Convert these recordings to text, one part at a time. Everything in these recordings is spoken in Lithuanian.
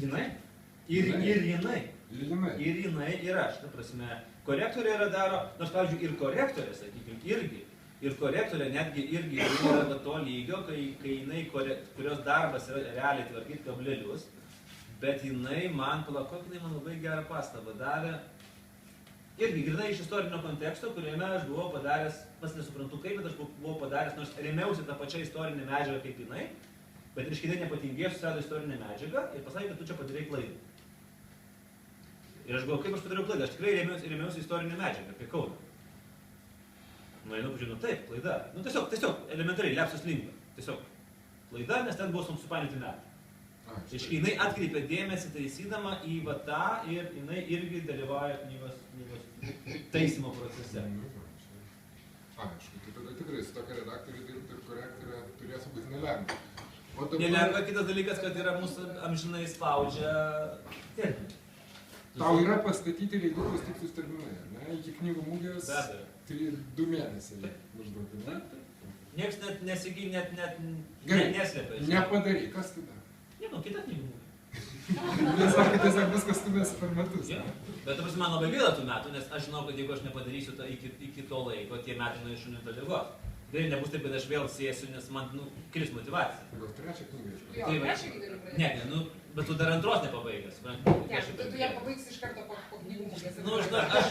Jinai? Ir jinai. Ir jinai, ir aš. Ta prasme, korektorė yra daro, nors, pavyzdžiui, ir korektorė, sakykime, irgi. Ir korektorė netgi irgi yra to lygio, kai jinai, kurios darbas yra realiai tvarkyti kablelius, bet jinai man, kokį jinai man labai gerą pastabą davė, irgi girdai iš istorinio konteksto, kuriame aš buvau padaręs, pats nesuprantu kaip, bet aš buvau padaręs, nors remiausi tą pačią istorinę medžiagą kaip jinai, bet reiškia, jinai nepatingėjo, susirado istorinę medžiagą ir pasakė, kad tu čia padarei klaidą. Ir aš galvoju, kaip aš padariau klaidą, aš tikrai remiausi istorinę medžiagą apie Kauną. Einu pažiūrėjau, taip, klaida. Tiesiog elementariai, lepsus lingva. Tiesiog klaida, nes ten buvo supainioti metai. Reiškia, jinai atkreipė dėmesį taisydama į va tą ir jinai irgi dalyvauja knygos taisymo procese. Aišku, tai tada tikrai su tokia redaktorė dirbti ir korektorė turėtų būti nelengva. Nelengva, kitas dalykas, kad yra mūsų amžinai spaudžia terminai. Tau yra pastatyti leidyklus tik su terminai, ne? Iki knygų mugės 2 mėnesiai maždaug, ne? Niekas net nesigį, net neslėpia. Nepadarai, kas tada? Nu, kita knygų mugė. Tiesiog viskas stumėsi per metus. Bet man labai gaila tų metų, nes aš žinau, kad jeigu aš nepadarysiu iki to laiko, tie metai nuo iš unikaliogos. Tai nebus taip, kad aš vėl sėsiu, nes man, kris motyvacija. Gal trečią knygą išpradėjau? Jo, trečią knygą pradėjau. Ne, bet tu dar antros nepabaigęs. Ne, tu ją pabaigsi iš karto po knygų mugės. Aš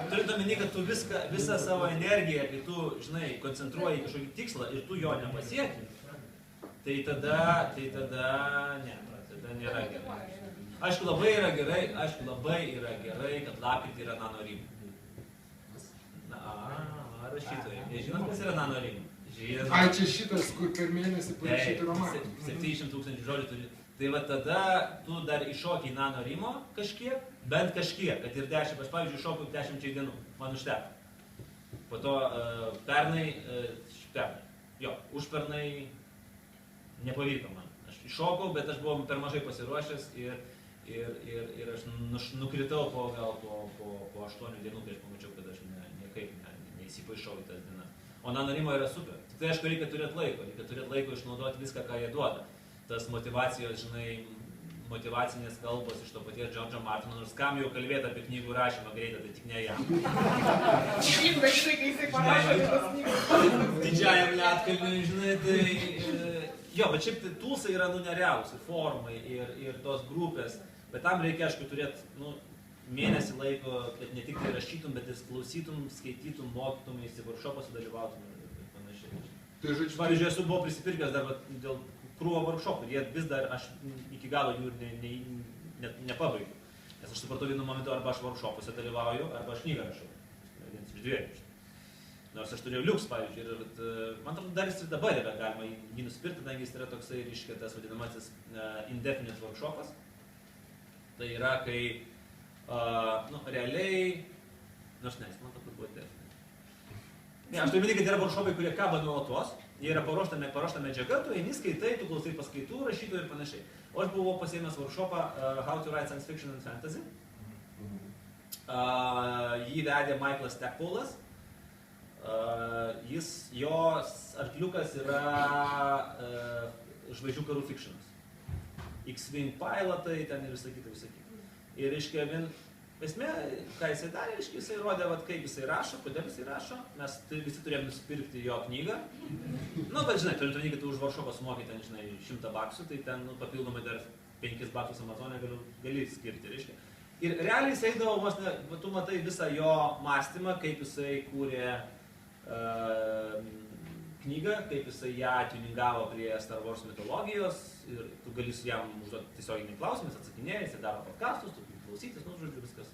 turiu omeny, kad tu visą savo energiją, kai tu, žinai, koncentruoji kažkokį tikslą ir tu jo nepasieki, tai tada nėra gerai. Aišku, labai yra gerai, kad lapkritį yra NaNoWriMo. Rašytojai. Nežinot, kas yra NaNoWriMo? Ai, čia šitas, kur per mėnesį parašyti romaną. 700 000 žodžių turi. Tai va tada tu dar iššoki į NaNoWriMo kažkiek, bent kažkiek, kad ir 10, aš pavyzdžiui šokau 10 dienų, man užteko. Po to užpernai nepavyko man. Aš iššokau, bet aš buvau per mažai pasiruošęs ir aš nukritau po 8 dienų, kai aš pamačiau, kad aš niekaip neįsipaišau į tas dienas. O NaNoWriMo yra super. Tik tai aišku, reikia turėti laiko išnaudoti viską, ką jie duoda. Tas motyvacijos, žinai, motyvacinės kalbos iš to paties Džordžo Martino, nors kam jau kalbėti apie knygų rašymą greitą, tai tik ne jam. Bet štai, kai jisai parašo šitas knygas. Didžiajam lietkalbiui, žinai, tai... Jo, bet šiaip tai tūsai yra nerealūs, ir formai, ir tos grupės. Bet tam reikia, aišku, turėti mėnesį laiko, kad ne tik tai rašytum, bet ir klausytum, skaitytum, mokytum, į workshopą sudalyvautum ir panašiai. Pavyzdžiui, esu buvau prisipirkęs dar dėl krūvo workshopų, jie vis dar, aš iki galo jų nepabaigiu. Nes aš supratau vienu momentu, arba aš workshopuose dalyvauju, arba aš knygą rašau. Vienas iš dviejų. Nors aš turėjau liuks, pavyzdžiui, ir man atrodo, dar jis ir dabar yra galima jį nusipirkti, kadangi jis yra toksai, reiškia, tas vadinamasis indefinite workshopas. Tai yra, kai, realiai, nors ne, jis man atrodo buvo definite. Ne, aš turiu minėti, kad yra workshopai, kurie kaba nuolatos, jie yra paruošta medžiaga, tu eini, skaitai, tu klausai paskaitų, rašytojų ir panašiai. O aš buvau pasiėmęs workshopą How to Write Science Fiction and Fantasy. Jį vedė Michaelas Stackpolas. Jos arkliukas yra žvaigždžių karų fictionas. X-Wing pilotai, ten ir visą kitą. Ir, reiškia, esmė, ką jisai darė, reiškia, jisai rodė, kaip jisai rašo, kodėl jisai rašo. Mes visi turėjom nusipirkti jo knygą. Bet, žinai, turint omeny, kad tu už workshopą sumokai ten, žinai, $100, tai ten, papildomai dar $5 Amazon'e gali skirti, reiškia. Ir realiai jisai eidavo, tu matai visą jo mąstymą, kaip jisai kūrė knygą, kaip jisai ją tuningavo prie Star Wars mitologijos ir tu gali su jam užduoti tiesioginį klausimą, jis atsakinėja, jisai daro podcastus, tu klausytis, žodžiu, viskas.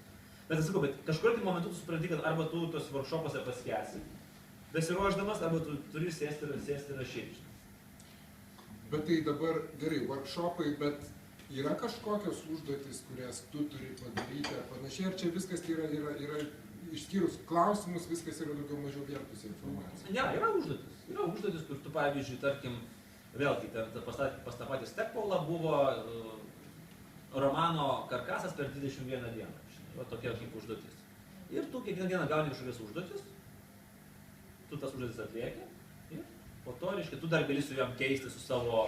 Bet atsakau, bet kažkuriuo momentu tu supranti, kad arba tu tos workshopuose paskęsi, besiruošdamas, arba tu turi sėsti ir rašyti. Bet tai dabar, gerai, workshopai, bet yra kažkokios užduotis, kurias tu turi padaryti ar panašiai, ar čia viskas yra išskyrus klausimus, viskas yra daugiau mažiau vertusi informacija? Ne, yra užduotis. Yra užduotis, kur tu, pavyzdžiui, tarkim, vėlgi, pas tą patį Stackpolą buvo romano karkasas per 21 dieną. Va tokia kaip užduotis. Ir tu kiekvieną dieną gauni kažkokias užduotis, tu tas užduotis atlieki ir po to, reiškia, tu dar gali su jam keisti su savo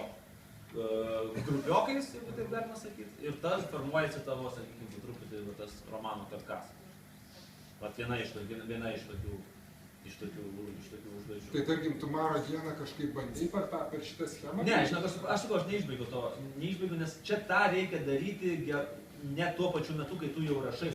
grupiokais, jeigu taip galima sakyti, ir tas formuojasi tavo, sakykime, truputį tas romano karkasas. Vat viena iš tokių užduočių. Tai tarkim, tu Maro dieną kažkaip bandai per šitą schemą? Ne, žinok, aš neišbaigiu to, nes čia tą reikia daryti ne tuo pačiu metu, kai tu jau rašai